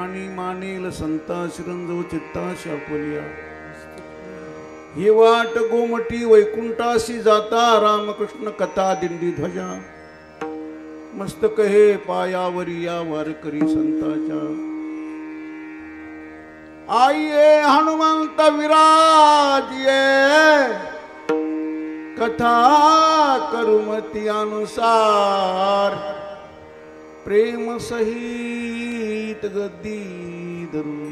प्राणी मानेल संता शिरंजव चित्ता शापोलिया ही वाट गोमटी वैकुंठाशी जाता रामकृष्ण कथा दिंडी ध्वजा मस्तक हे पायावरी या वारकरी संताच्या आइये हनुमंत विराजिये कथा करुमती अनुसार प्रेम सहित गद्दी धरू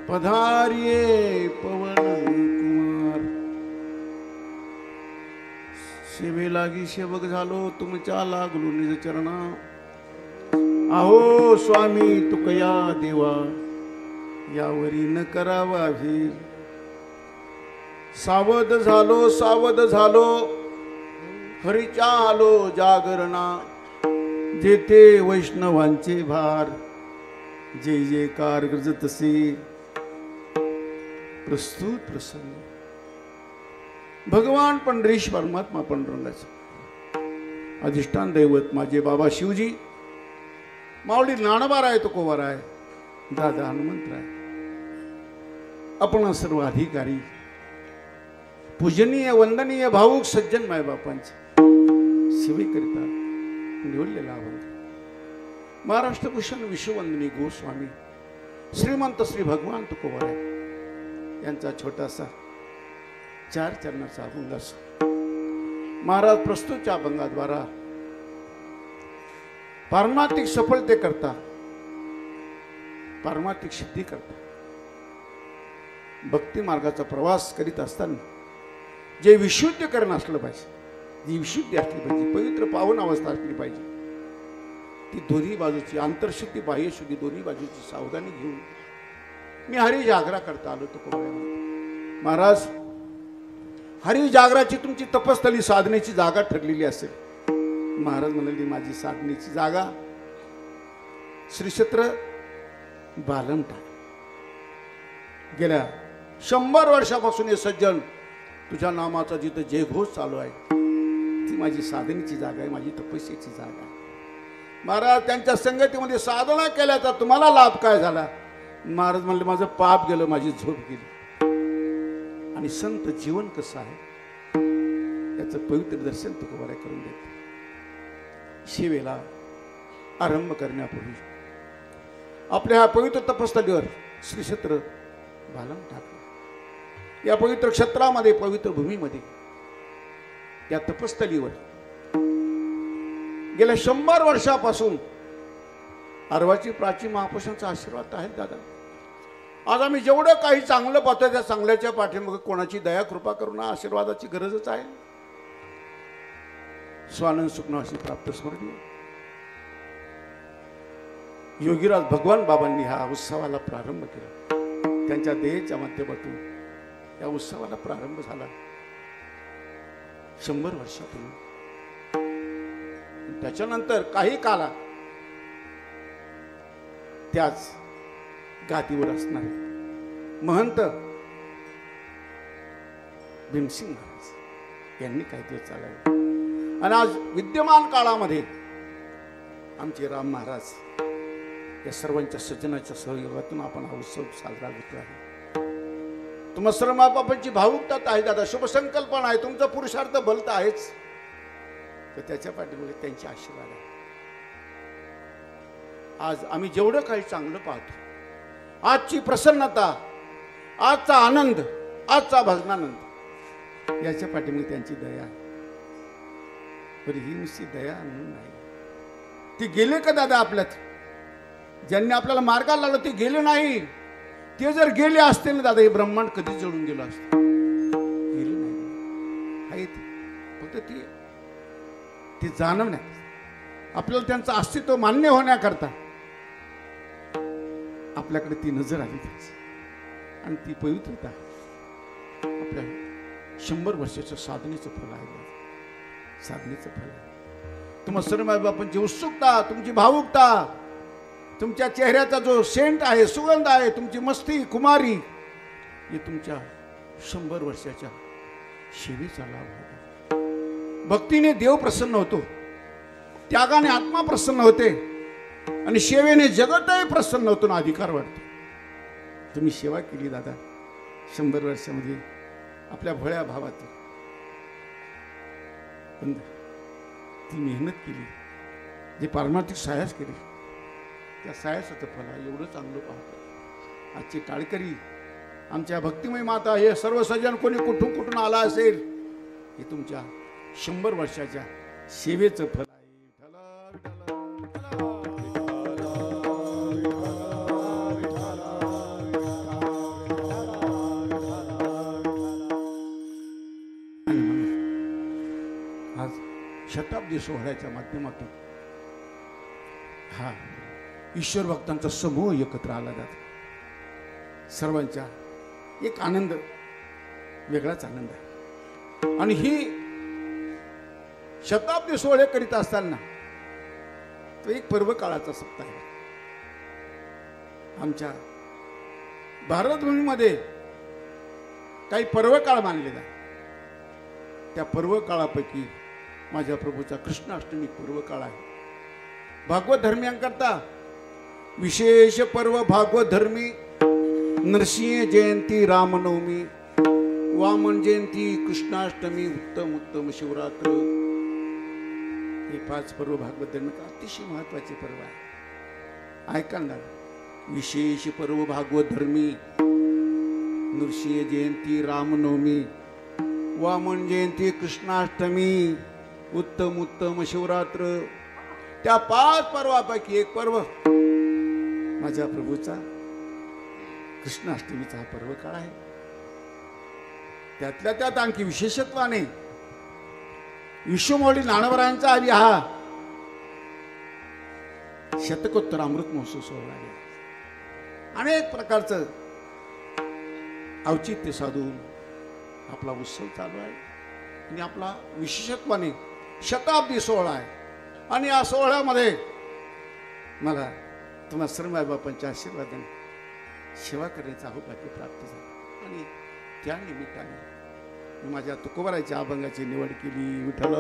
पधारिये पवन कुमार सेवे लागी सेवक झालो तुमच्या लागलो निज चरणा अहो स्वामी तुकया देवा यावरी न करावा भीर सावध झालो हरीच्या आलो जागरणा जेथे वैष्णवांचे भार जय जयकार गरजतसे प्रस्तुत प्रसन्न भगवान पंढरीश परमात्मा पांडुरंगाचे अधिष्ठान दैवत माझे बाबा शिवजी माऊली नाणबाराय तुकोबाराय दादा हनुमंतराय आपण सर्व अधिकारी पूजनीय वंदनीय भावुक सज्जन मायबापांचे सेवेकरिता निवडलेला अभंग महाराष्ट्र भूषण विश्ववंदनी गोस्वामी श्रीमंत श्री भगवान तुकोबाराय यांचा छोटासा 4 चरणाचा अभंग असो महाराज प्रस्तुतच्या अभंगाद्वारा पारमार्थिक सफलते करता पारमार्थिक सिद्धी करता भक्ती मार्गाचा प्रवास करीत असताना जे विशुद्धीकरण असलं पाहिजे जी विशुद्धी असली पाहिजे पवित्र पावन अवस्था असली पाहिजे ती दोन्ही बाजूची आंतरशुद्धी बाह्यशुद्धी दोन्ही बाजूची सावधानी घेऊन मी हरी जागरा करता आलो तुकोबाराय महाराज हरी जागराची तुमची तपस्थली साधनेची जागा ठरलेली असेल महाराज म्हणाली माझी साधनेची जागा श्री क्षेत्र बालमटाक गेल्या 100 वर्षापासून हे सज्जन तुझ्या नामाचा जिथं जयघोष चालू आहे ती माझी साधनेची जागा आहे माझी तपस्येची जागा आहे महाराज त्यांच्या संगतीमध्ये साधना केल्याचा तुम्हाला लाभ काय झाला महाराज म्हणले माझं पाप गेलं माझी झोप गेली आणि संत जीवन कसं आहे याचं पवित्र दर्शन तुकोबाराय करून देते शिवेला आरंभ करण्यापूर्वी आपल्या ह्या पवित्र तपस्थलीवर श्री क्षेत्र बालमटाक या पवित्र क्षेत्रामध्ये पवित्र भूमीमध्ये या तपस्थलीवर गेल्या 100 वर्षापासून अर्वाची प्राचीन महापुरुषांचा आशीर्वाद आहे दादा आज आम्ही जेवढं काही चांगलं पाहतो त्या चांगल्याच्या पाठीमागे कोणाची दया कृपा करुणा आशीर्वादाची गरजच आहे स्वानंद सुखनाशी प्राप्त स्मरणीय योगीराज भगवान बाबांनी ह्या उत्सवाला प्रारंभ केला त्यांच्या देहेच्या माध्यमातून या उत्सवाला प्रारंभ झाला 100 वर्षापूर्वी त्याच्यानंतर काही काला त्याच गादीवर असणारे महंत भीमसिंग महाराज यांनी काही दिवस चालवले आणि आज विद्यमान काळामध्ये आमचे राम महाराज या सर्वांच्या सज्जनाच्या सहयोगातून आपण हा उत्सव साजरा करतो आहे तुम्हा सर्व मायबापांची भावुकता आहे दादा शुभ संकल्पना आहे तुमचा पुरुषार्थ बलत आहेच तर त्याच्या पाठीमागे त्यांचे आशीर्वाद आहे आज आम्ही जेवढं काही चांगलं पाहतो आजची प्रसन्नता आजचा आनंद आजचा भजनानंद याच्या पाठीमागे त्यांची दया आहे पण ही नुसती दया म्हणून नाही ती गेले का दादा आपल्यात ज्यांनी आपल्याला मार्गाला लावलं ते गेले नाही ते जर गेले असते ना दादा हे ब्रह्मांड कधीच जळून गेलं असतं गेले नाही आहे फक्त ते जाणवण्यात आपल्याला त्यांचं अस्तित्व मान्य होण्याकरता आपल्याकडे ती नजर आली पाहिजे आणि ती पवित्रता आपल्या 100 वर्षाच्या साधनेचं फल आहे साधनेचं फल आहे तुम्हा सर्व मायबापांची उत्सुकता तुमची भावुकता तुमच्या चेहऱ्याचा जो सेंट आहे सुगंध आहे तुमची मस्ती कुमारी हे तुमच्या 100 वर्षाच्या सेवेचा लाभ होता भक्तीने देव प्रसन्न होतो त्यागाने आत्मा प्रसन्न होते आणि सेवेने जगतही प्रसन्न होतो ना अधिकार वाटतो. तुम्ही सेवा केली दादा 100 वर्षामध्ये आपल्या भोळ्या भावात, पण ती मेहनत केली, जे पारमार्थिक सायास केली, त्या सायासाचं फल आहे. एवढं चांगलं पाहतो आजचे टाळकरी आमच्या भक्तिमय माता, हे सर्व सज्जन कोणी कुठून कुठून आला असेल, हे तुमच्या 100 वर्षाच्या सेवेचं फल आहे. आज शताब्दी सोहळ्याच्या माध्यमातून हा ईश्वर भक्तांचा समूह एकत्र आला जातो. सर्वांचा एक आनंद, वेगळाच आनंद आहे. आणि ही शताब्दी सोहळे करीत असताना तो एक पर्व काळाचा सप्ताह आहे. आमच्या भारतभूमीमध्ये काही पर्व काळ मानले जातात. त्या पर्व काळापैकी माझ्या प्रभूचा कृष्णाष्टमी पर्व काळ आहे. भागवत धर्मियांकरता विशेष पर्व भागवत धर्मी नरसिंह जयंती, रामनवमी, वामन जयंती, कृष्णाष्टमी, उत्तम उत्तम शिवरात्र, हे 5 पर्व भागवत धर्म अतिशय महत्वाचे पर्व आहे. ऐका ना, विशेष पर्व भागवत धर्मी नरसिंह जयंती, रामनवमी, वामन जयंती, कृष्णाष्टमी, उत्तम उत्तम शिवरात्र, त्या 5 पर्वापैकी एक पर्व माझ्या प्रभूचा कृष्णाष्टमीचा हा पर्व काळ आहे. त्यातल्या त्यात आणखी विशेषत्वाने विश्वमौली ज्ञानवरांचा आधी हा शतकोत्तर अमृत महोत्सव सोहळा आहे. अनेक प्रकारचं औचित्य साधून आपला उत्सव चालू आहे. आणि आपला विशेषत्वाने शताब्दी सोहळा आहे. आणि या सोहळ्यामध्ये मला तुम्हा सर्व मायबापांच्या आशीर्वादाने सेवा करण्याचा अहोभाग्य प्राप्त झाला. आणि त्या निमित्ताने मी माझ्या तुकोबारायच्या अभंगाची निवड केली. विठ्ठल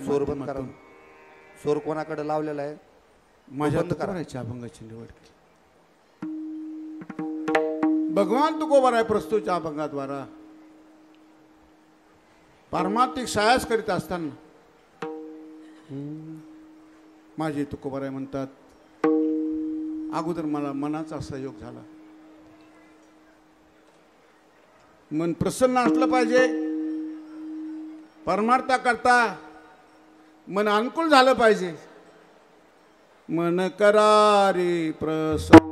सोर बंद करा. सोर कोणाकडे लावलेला आहे? माझ्या तुकोबारायच्या अभंगाची निवड केली. भगवान तुकोबाराय प्रस्तुतच्या अभंगाद्वारा पारमार्थिक सायास करीत असताना माझे तुकोबाराय म्हणतात, अगोदर मला मनाचा सहयोग झाला. मन प्रसन्न असलं पाहिजे. परमार्था करता मन अनुकूल झालं पाहिजे. मन करारे प्रसन्न,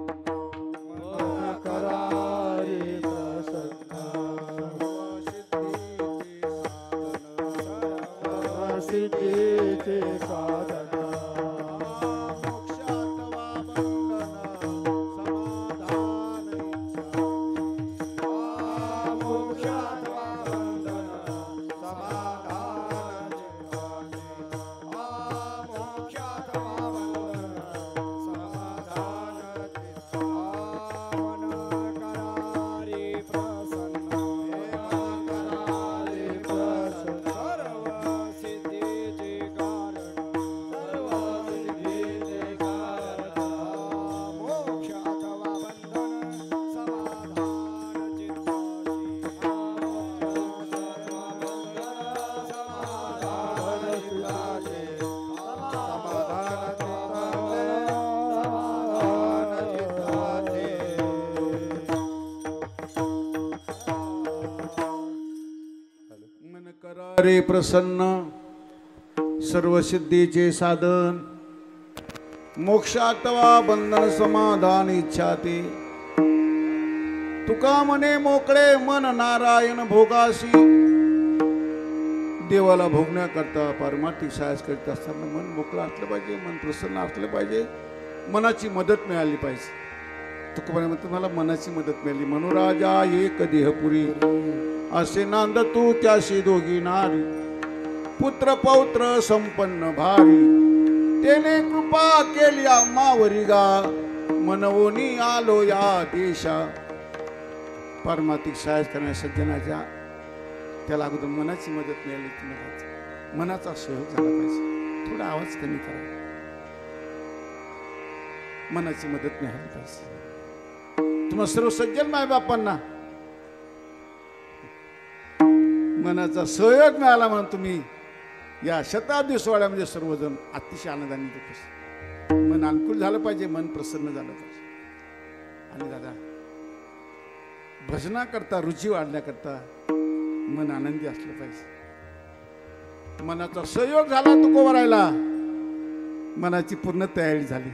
रे प्रसन्न सर्व सिद्धीचे साधन मोक्षातवा बंधन समाधान इच्छा ते तुका मने मोकळे मन नारायण भोगासी देवाला भोगण्याकरता पारमार्थिक साहस करीत असताना मन मोकळं असलं पाहिजे, मन प्रसन्न असलं पाहिजे, मनाची मदत मिळाली पाहिजे. तुकोबाने म्हणतो मला मनाची मदत मिळाली. मनोराजा एक देहपुरी असे नांद तू त्याशी दोघी नारी पुत्र पौत्र संपन्न भारी तेने कृपा केली आम्हावरी गा मनवोनी आलो या देशा. पारमार्थिक साहस करणाऱ्या सज्जनाच्या त्याला अगोदर मनाची मदत मिळाली. तुम्हाला मनाचा सहयोग झाला पाहिजे. थोडा आवाज कमी करा. मनाची मदत मिळाली पाहिजे. तुम्हा सर्व सज्जन माय बापांना मनाचा सहयोग मिळाला म्हणून तुम्ही या शताब्दी सोहळ्यामध्ये सर्वजण अतिशय आनंदाने उपस्थित. मन अनुकूल झालं पाहिजे, मन प्रसन्न झालं पाहिजे. आणि दादा भजनाकरता रुची वाढण्याकरता मन आनंदी असलं पाहिजे. मनाचा सहयोग झाला तुकोबारायला, मनाची पूर्ण तयारी झाली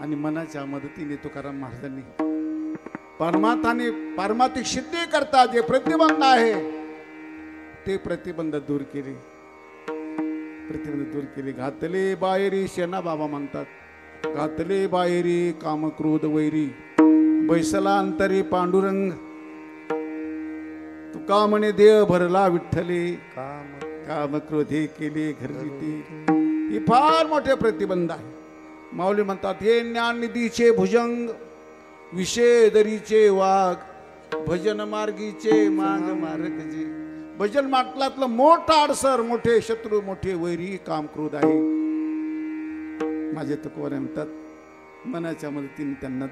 आणि मनाच्या मदतीने तुकाराम महाराजांनी पारमार्थिक सिद्धी करता जे प्रतिबंध आहे ते प्रतिबंध दूर केले. प्रतिबंध दूर केले. घातले बाहेरी शेना बाबा म्हणतात घातले बाहेरी काम क्रोध वैरी बैसला अंतरी पांडुरंग तुका म्हणे देव भरला विठ्ठले काम क्रोधे केले घरगीते. ही फार मोठे प्रतिबंध आहे. माऊली म्हणतात हे ज्ञाननिधीचे भुजंग विषय दरीचे वाघ भजन मार्गीचे मांग मार्गजे. भजन मार्गातलं मोठा अडसर, मोठे शत्रू, मोठे वैरी काम क्रोध आहे. माझे तुकोबारे म्हणतात मनाच्या मदतीने त्यांना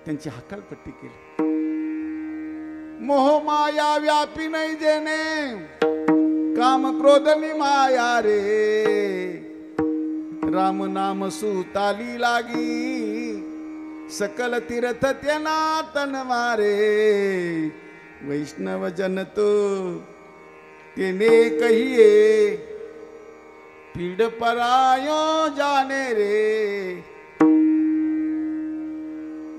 त्यांची हकालपट्टी केली. मोह माया व्यापी नाही जेणे काम क्रोध नि माया रे राम नाम सुताली लागी सकल तीर्थ त्यांना तन मारे वैष्णव जन तो तेने कहिए पीड परायो जाने रे.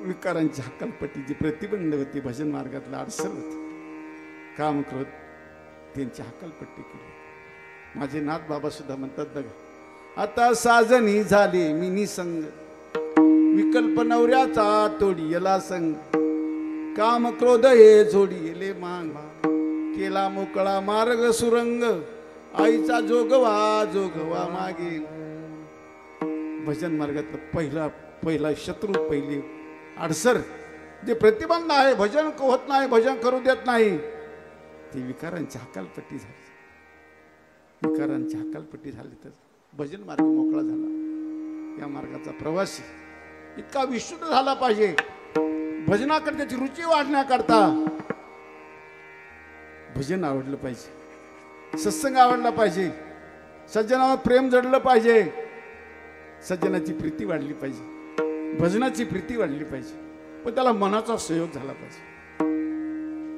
विकारांची हक्कलपट्टीची प्रतिबंध होती, भजन मार्गातला अडसर होती, काम क्रोध त्यांची हक्कलपट्टी केली. माझे नाथ बाबा सुद्धा म्हणतात बघा आता साजनी झाले मी निसंग विकल्प नवऱ्याचा तोडीला संग काम क्रोध हे जोडीले मांग केला मोकळा मार्ग सुरंग आईचा जोगवा मागे. भजन मार्गातला पहिला शत्रू, पहिली अडसर जे प्रतिबंध आहे, भजन होत नाही, भजन करू देत नाही, ती विकारांची हकालपट्टी झाली. विकारांची हकालपट्टी झाली तर भजन मार्ग मोकळा झाला. या मार्गाचा प्रवासी इतका विशुद्ध झाला पाहिजे. भजनाकडे त्याची रुची वाढण्याकरता भजन आवडलं पाहिजे, सत्संग आवडला पाहिजे, सज्जनावर प्रेम जडलं पाहिजे, सज्जनाची प्रीती वाढली पाहिजे, भजनाची प्रीती वाढली पाहिजे, पण त्याला मनाचा सहयोग झाला पाहिजे.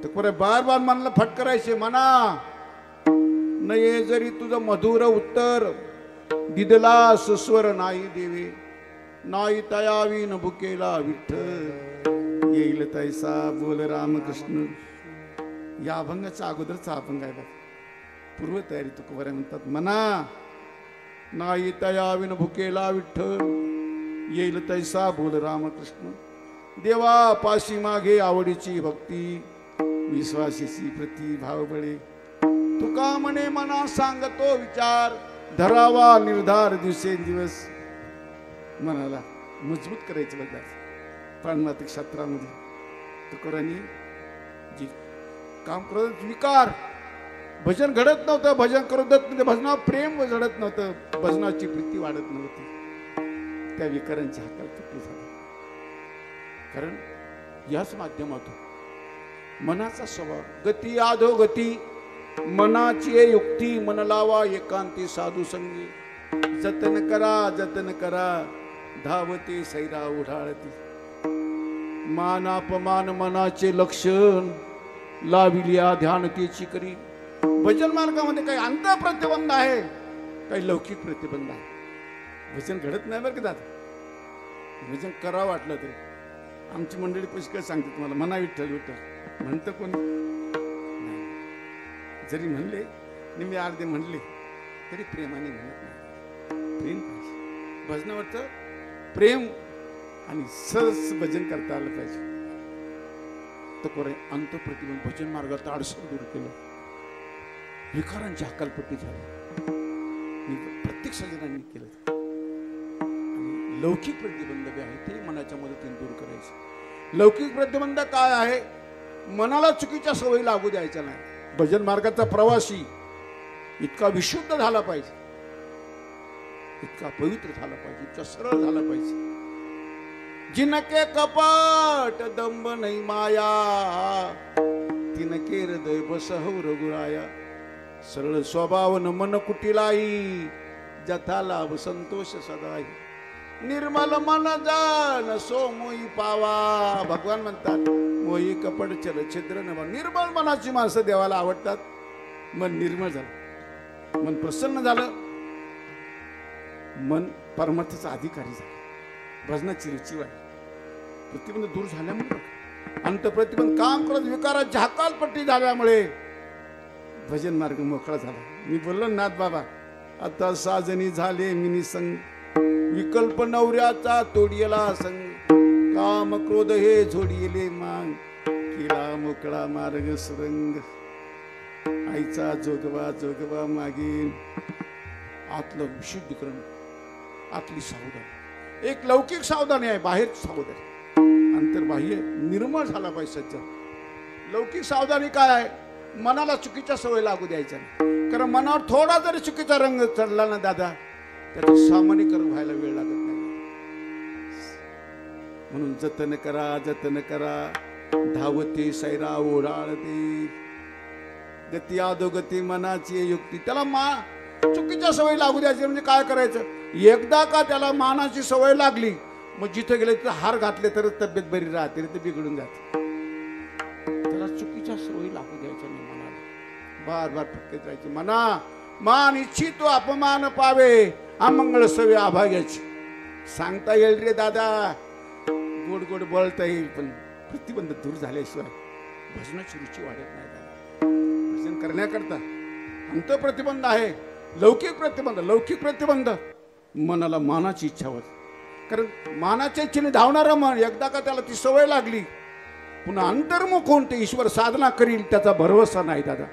तर बार बार मनाला फटकरायचे म्हणा नये जरी तुझं मधुर उत्तर दिदला सुस्वर नाही देवे नाही तयावी न भुकेला विठ्ठल येईल तैसा बोल रामकृष्ण. या अभंगाचा अगोदरचा अभंग आहे बघ. पूर्व तयारी तुकोबारे म्हणतात म्हणा नाही तयावी न भुकेला विठ्ठल येईल तैसा बोल रामकृष्ण. देवा पाशी मागे आवडीची भक्ती विश्वासीची प्रति भाव बळे तुका म्हणे मना सांगतो विचार धरावा निर्धार दिवसेंदिवस. मनाला मजबूत करायचं बघा. पारमार्थिक शास्त्रामध्ये तुकोबांनी जी काम करत विकार भजन घडत नव्हतं, भजन करत नव्हतं, भजनावर प्रेम घडत नव्हतं, भजनाची प्रीती वाढत नव्हती, त्या विकारांची हकालपट्टी झाली. कारण याच माध्यमातून मनाचा स्वभाव गती अधोगती मनाची युक्ती मन लावा एकांती साधू संगी जतन करा धावते सैरा उढाळती. मान अपमान मनाचे लक्षण लाविल्या ध्यान तेची करी भजन मार्गामध्ये काही अंत प्रतिबंध आहे, काही लौकिक प्रतिबंध आहे. भजन घडत नाही बरं का दादा. भजन करा वाटलं तरी आमची मंडळी पैसे काय सांगते तुम्हाला, म्हणा विठ्ठल विठ्ठल म्हणतं कोणी नाही. जरी म्हणले निम्मे अर्धे म्हणले तरी प्रेमाने म्हणत नाही. प्रेम पाहिजे भजनावरचं, प्रेम आणि सहज भजन करता आलं पाहिजे. तर कोरे अंत प्रतिबंध भजन मार्गात अडसर दूर केलं, विकारांची हकालपट्टी झाली, प्रत्येक सज्जनांनी केलं. आणि लौकिक प्रतिबंध जे आहे ते मनाच्या मदतीने दूर करायचे. लौकिक प्रतिबंध काय आहे? मनाला चुकीच्या सवयी लागू द्यायच्या नाही. भजन मार्गाचा प्रवासी इतका विशुद्ध झाला पाहिजे, इतका पवित्र झाला पाहिजे, इतका सरळ झाला पाहिजे. जिनके कपट दंब नाही माया, तिनके हृदय बसहु रघुराया. सरळ स्वभाव न मन कुटिलाई, जथा लाभ संतोष सदाई. निर्मल मन जान सो मोई पावा. भगवान म्हणतात मोई कपट चल छिद्र न. निर्मल मनाची माणसं देवाला आवडतात. मन निर्मळ झालं, मन प्रसन्न झालं, मन परमार्थाचा अधिकारी झालं, भजनाची रुची वाढली, प्रतिबंध दूर झाल्यामुळे, अंत प्रतिबंध काम करत विकाराची हकालपट्टी झाल्यामुळे भजन मार्ग मोकळा झाला. मी बोललो नाथ बाबा आता साजनी झाले मिनी संग, विकल्प नवऱ्याचा तोडियला संग, काम क्रोध हे झोडिले मांग, केला मोकळा मार्ग सुरंग. आईचा जोगवा जोगवा मागीन. आतलं विशुद्धीकरण, आतली सावधानी, एक लौकिक सावधानी आहे, बाहेर सावधानी, अंतर्बाह्य निर्मळ झाला पाहिजे सज्जन. लौकिक सावधानी काय आहे? मनाला चुकीच्या सवय लागू द्यायच्या नाही. कारण मनावर थोडा जरी चुकीचा रंग चढला ना दादा, त्याचं सामान्यीकरण व्हायला वेळ लागत नाही. म्हणून जतन करा जतन करा, धावते सैरा ओढाळते, गती अधोगती मनाची युक्ती. त्याला चुकीच्या सवय लागू द्यायची म्हणजे काय करायचं? एकदा का त्याला मानाची सवय लागली, मग जिथे गेले तिथे हार घातले तर तब्येत बरी राहते, ते बिघडून जाते. त्याला चुकीच्या सवयी लागू द्यायच्या नाही. मनाला बार बार फटकत राहायचे. मना मान इच्छितो अपमान पावे, अमंगळ सवे अभाग्याची. सांगता येईल रे दादा, गोड गोड बोलता येईल, पण प्रतिबंध दूर झाल्याशिवाय भजनाची रुची वाढत नाही दादा. भजन करण्याकरता अंत प्रतिबंध आहे, लौकिक प्रतिबंध. लौकिक प्रतिबंध मनाला मानाची इच्छा होती. कारण मानाच्या इच्छेने धावणारं मन एकदा का त्याला ती सवय लागली, पुन्हा अंतर्मुख होऊन ते ईश्वर साधना करील त्याचा भरवसा नाही दादा.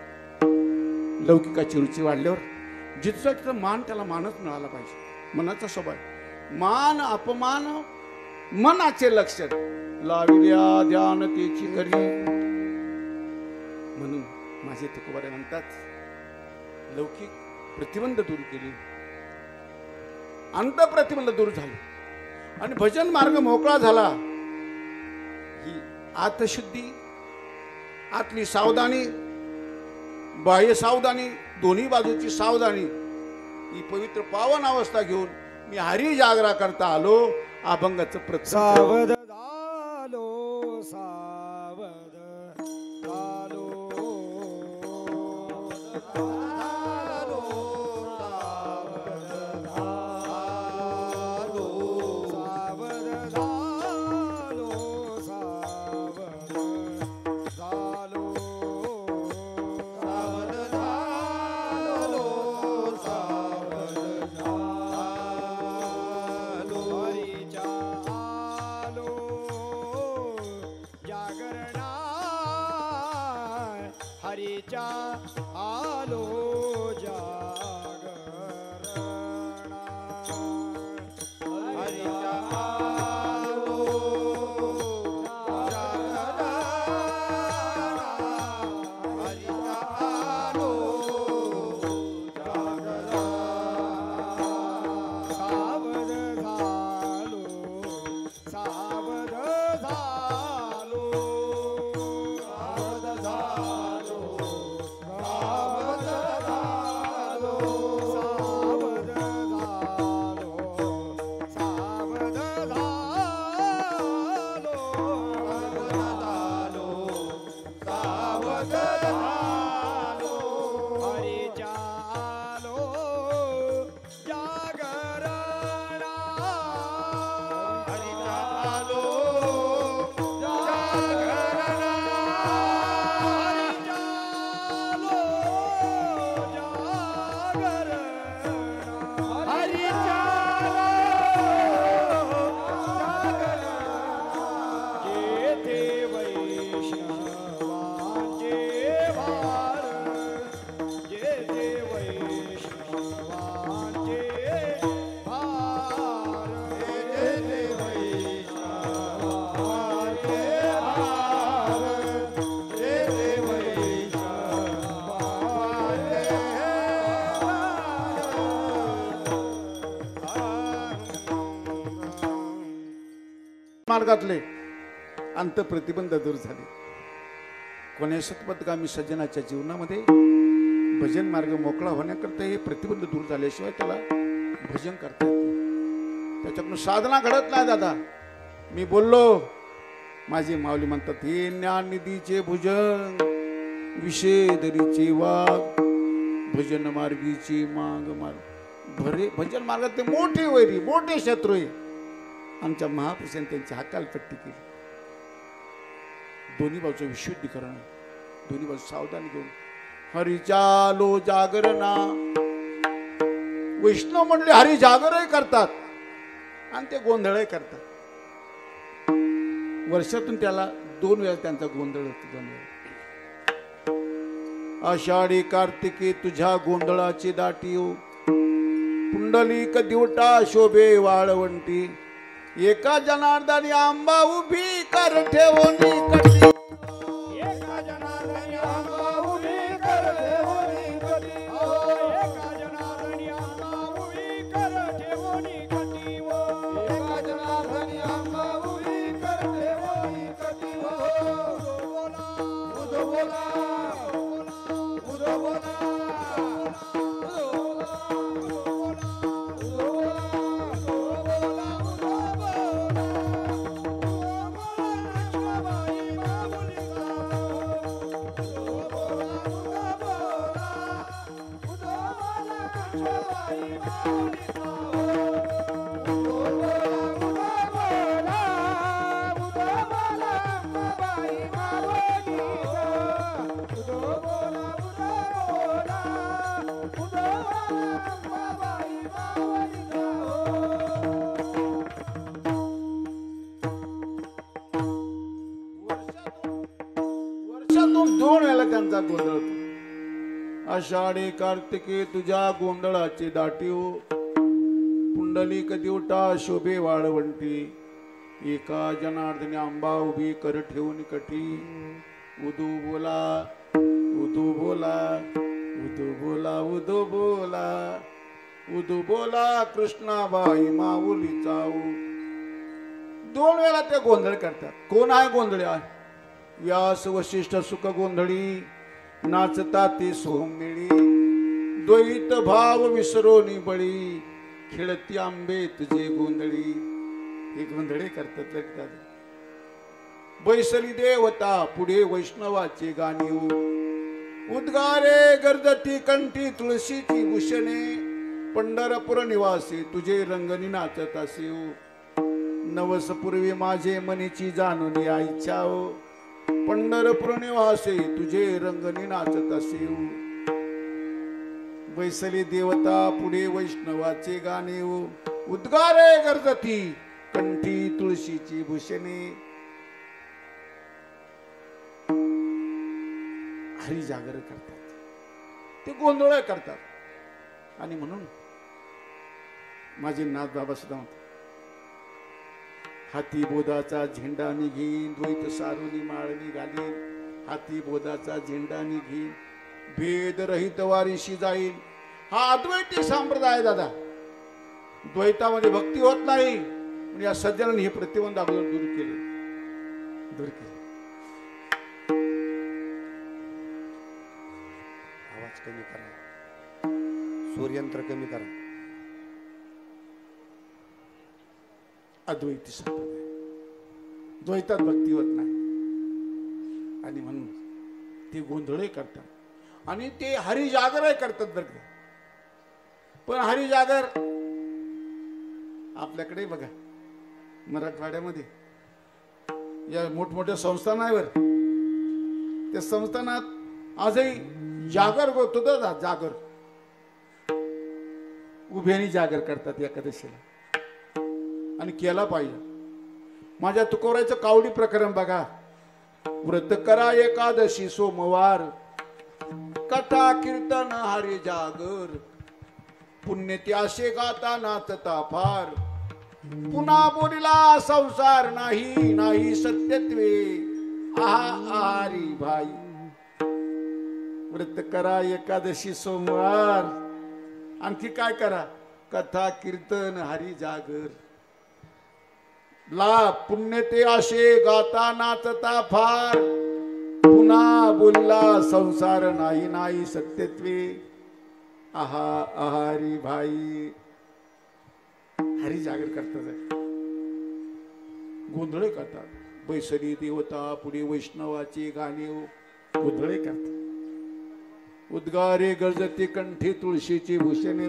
लौकिकाची रुची वाढल्यावर जिथं तिथं मान त्याला मानच मिळाला पाहिजे. मनाचा स्वभाव मान अपमान मनाचे लक्षण लाविल्या ध्यान तेची करी. म्हणून माझे तुकोबारे म्हणतात लौकिक प्रतिबंध दूर केली, अंत प्रतिबंध दूर झाले आणि भजन मार्ग मोकळा झाला. ही आतशुद्धी, आतली सावधानी, बाह्य सावधानी, दोन्ही बाजूची सावधानी, ही पवित्र पावन अवस्था घेऊन मी हरी जागरा करता आलो. अभंगाचं सावध झालो, सावध झालो, मार्गातले अंत प्रतिबंध दूर झाले. कोण्या सत्पथगामी सज्जनाच्या जीवनामध्ये भजन मार्ग मोकळा होण्याकरता हे प्रतिबंध दूर झाल्याशिवाय त्याला भजन करता येते. त्याच्याकडून साधना घडत नाही दादा. मी बोललो, माझी माऊली म्हणतात हे ज्ञाननिधीचे भुजन विषेदरीचे वाघ भजन मार्गीची माग मार्ग भरे. भजन मार्गात ते मोठे वैरी मोठे शत्रू आहे. आमच्या महापुरुषांनी त्यांची हकालपट्टी केली. दोन्ही बाजूचं विशुद्धीकरण, दोन्ही बाजू सावधान घेऊन हरिचालो जागरणा. वैष्णव म्हणले हरी जागरही करतात आणि ते गोंधळही करतात. वर्षातून त्याला 2 वेळा त्यांचा गोंधळ होतो. 2 वेळा आषाढी कार्तिकी तुझ्या गोंधळाची दाटी हो. पुंडलिक दिवटा शोभे वाळवंटी. एका जनार्दनी आंबा उभी कर ठेवणी कटी. एका जनार्दनी आंबा उभी कर ठेवणी कटी. एका जनार्दनी आंबा उभी कर ठेवणी कटी. एका जनार्दनी आंबा उभी कर ठेवणी कटी. उदो बोला उदो बोला वर्षातून 2 वेळा त्यांचा गोंधळ होतो. आषाढी कार्तिके तुझ्या गोंधळाची दाटी हो. पुंडलिक दिवटा शोभे वाळवंटी. एका जनार्दनी आंबा उभी कर ठेवून कटी. उदू बोला उदू बोला उदू बोला उदू बोला उदू बोला कृष्णाबाई माऊली चाऊ. 2 वेळा ते गोंधळ करतात. कोण आहे गोंधळी आहे? व्यास वशिष्ठ सुख गोंधळी नाचता ते सोहमिळी. द्वैत भाव विसरोनी बळी खेळती आंबे तुझे गोंधळी. हे गोंधळे करतात लटतात. बैसली देवता पुढे वैष्णवाचे गाणी. उद्गारे गर्जती कंठी तुळशीची भूषणे. पंढरपूर निवासी तुझे रंगनी नाचत असे. नवसपूर्वी माझे मनीची जाणून या इच्छा हो. पंढरपूर निवासी तुझे रंगनी नाचत असे. बैसली देवता पुढे वैष्णवाचे गाणे. उद्गारे गर्जती कंठी तुळशीची भूषणे. हरी जागर करतात, ते गोंधळ करतात. आणि म्हणून माझे नाथ बाबा सुद्धा म्हणतात हाती बोधाचा झेंडा निघीन द्वैत सारुनी माळणी घालीन. हाती बोधाचा झेंडा निघीन भेद रहित वारीशी जाईल. हा अद्वैती संप्रदाय दादा. द्वैतामध्ये भक्ती होत नाही. म्हणजे या सज्जनांनी हे प्रतिबंध अगोदर दूर केले. आवाज कमी करा, सूर्यंत्र कमी करा. अद्वैती संप्रदाय द्वैतात भक्ती होत नाही. आणि म्हणून ते गोंधळ करतात आणि ते हरिजागर करतात. बरं का, पण हरिजागर आपल्याकडे बघा मराठवाड्यामध्ये या मोठमोठ्या संस्थानावर त्या संस्थानात आजही जागर होत होता. जागर उभ्याने जागर करतात एकादशीला आणि केला पाहिजे. माझ्या तुकोरायचं कावडी प्रकरण बघा. व्रत करा एकादशी सोमवार, कथा कीर्तन हरी जागर, पुण्य त्याशे गाता नाचता फार, पुन्हा बोलिला संसार नाही नाही सत्यत्वे आहारी भाई. व्रत करा एकादशी सोमवार, आणखी काय करा, कथा कीर्तन हरी जागर, ला पुण्य ते आशे गाता नाचता फार, पुन्हा बोलला संसार नाही नाही सत्यत्वे आहारी भाई. हरी जागर करतात, गोंधळे करतात. बैसरी देवता पुढे वैष्णवाची गाणी गोंधळे करतात. उद्गारे गरजते कंठी तुळशीची भूषणे.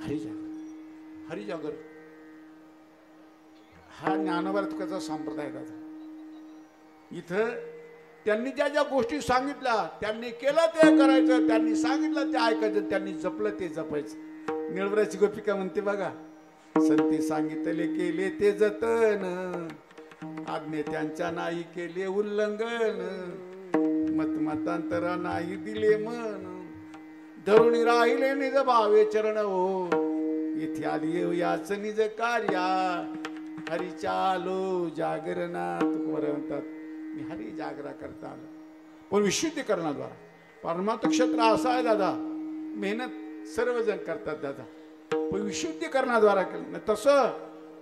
हरी जागर, हरी जागर हा ज्ञानवर्तकाचा संप्रदाय दादा. इथं त्यांनी ज्या ज्या गोष्टी सांगितल्या त्यांनी केलं ते करायचं, त्यांनी सांगितलं ते ऐकायचं, त्यांनी जपलं ते जपायचं. निळवराची गोपिका म्हणते बघा, संती सांगितले केले ते जतन, आज्ञे त्यांच्या नाही केले उल्लंघन, मतमतांतरा नाही दिले मन, धरुणी राहिले निज भावे चरण हो, इथे आली याच निज कार्या, हरी चालो जागरणात. तुकोबा म्हणतात मी हरी जागरा करता आलो. पण विशुद्धीकरणाद्वारा. परमार्थ क्षेत्र असं आहे दादा, मेहनत सर्वजण करतात दादा, पण विशुद्धीकरणाद्वारा केलं नाही. तसं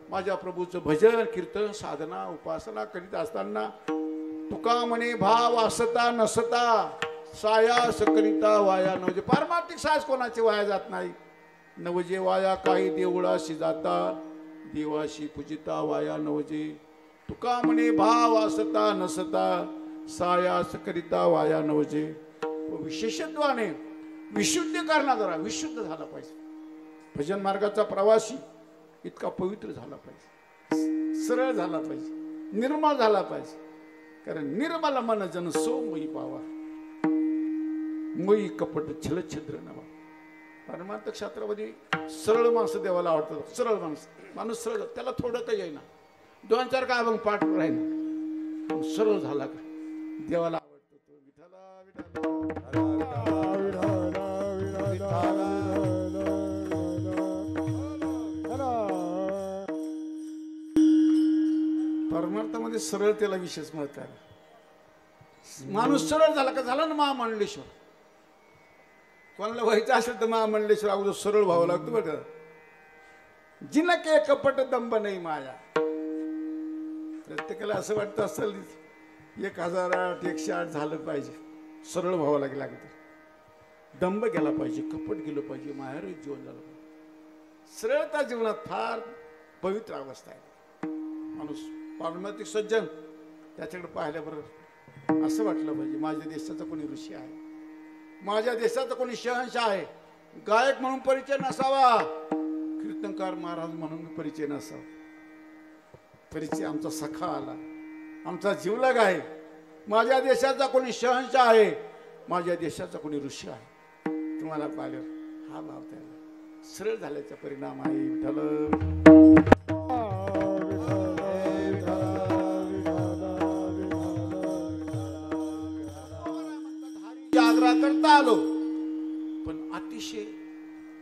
माझ्या प्रभूचं भजन कीर्तन साधना उपासना करीत असताना तुका म्हणे भाव असता नसता सायास करिता वाया नवजे. पारमार्थिक सायास कोणाचे वाया जात नाही. नवजे वाया काही देवळाशी जाता, देवाशी पूजिता वाया नवजे. तुका म्हणे भाव असता नसता सायास करिता वाया नवजे. विशेषत्वाने विशुद्धीकरणाद्वारा विशुद्ध झाला पाहिजे. भजन मार्गाचा प्रवासी इतका पवित्र झाला पाहिजे, सरळ झाला पाहिजे, निर्मळ झाला पाहिजे. कारण निर्मल मन जन सो मयी पावा, मयी कपट छल छिद्र नवा. परमार्थ क्षेत्रामध्ये सरळ माणसं देवाला आवडतात. सरळ माणूस सरळ, त्याला थोडं काही येईना, 2-4 काय मग पाठ राहीना, सरळ झाला का देवाला आवडतो तो. विठ्ठला विठ्ठला परमार्थामध्ये सरळ त्याला विशेष महत्व आहे. माणूस सरळ झाला का झाला ना महामंडलेश्वर. कोणाला व्हायचं असेल तर महामंडलेश्वर अगोदर सरळ व्हावं लागतं बघा. जिनके कपट दंब नाही माया. प्रत्येकाला असं वाटतं असेल 1008 108 झालं पाहिजे, सरळ व्हावं लागेल. अगोदर दंब गेला पाहिजे, कपट गेलं पाहिजे, मायारहित जीवन झालं पाहिजे. सरळता जीवनात फार पवित्र अवस्था आहे. माणूस पारमार्थिक सज्जन त्याच्याकडे पाहिल्याबरोबर असं वाटलं पाहिजे माझ्या देशाचा कोणी ऋषी आहे, माझ्या देशाचा कोणी शहंशाह आहे. गायक म्हणून परिचय नसावा, कीर्तनकार महाराज म्हणून परिचय नसावा. परिचय आमचा सखा आला, आमचा जीवलग आहे. माझ्या देशाचा कोणी शहंशाह आहे, माझ्या देशाचा कोणी ऋषी आहे. तुम्हाला पाहिल्यावर हा भाव त्याला सरळ झाल्याचा परिणाम आहे. विठ्ठल जागरा करता आलो, पण अतिशय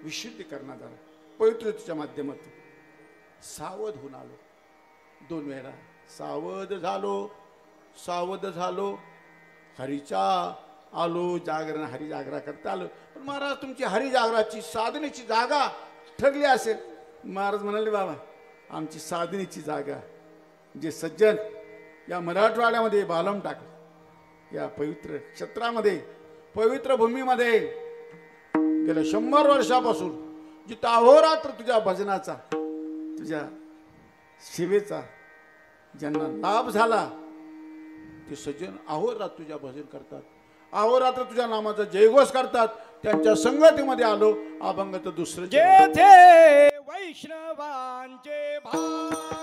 विशुद्धी करण्यात आलं. पवित्रतेच्या माध्यमातून सावध होऊन आलो. 2 वेळा सावध झालो, हरीचा आलो जागरण, हरी जागरा करता आलो. पण महाराज तुमची हरी जागराची साधनेची जागा ठरली असेल. महाराज म्हणाले बाबा आमची साधनेची जागा जे सज्जन या मराठवाड्यामध्ये बालम टाकलं, या पवित्र क्षेत्रामध्ये पवित्र भूमीमध्ये गेल्या 100 वर्षापासून जिथं अहोरात्र तुझ्या भजनाचा तुझ्या सेवेचा ज्यांना लाभ झाला ते सज्जन अहोरात्र तुझ्या भजन करतात, अहोरात्र तुझ्या नामाचा जयघोष करतात. त्यांच्या संगतीमध्ये आलो. अभंग तर दुसरं जेथे वैष्णवांचे भाव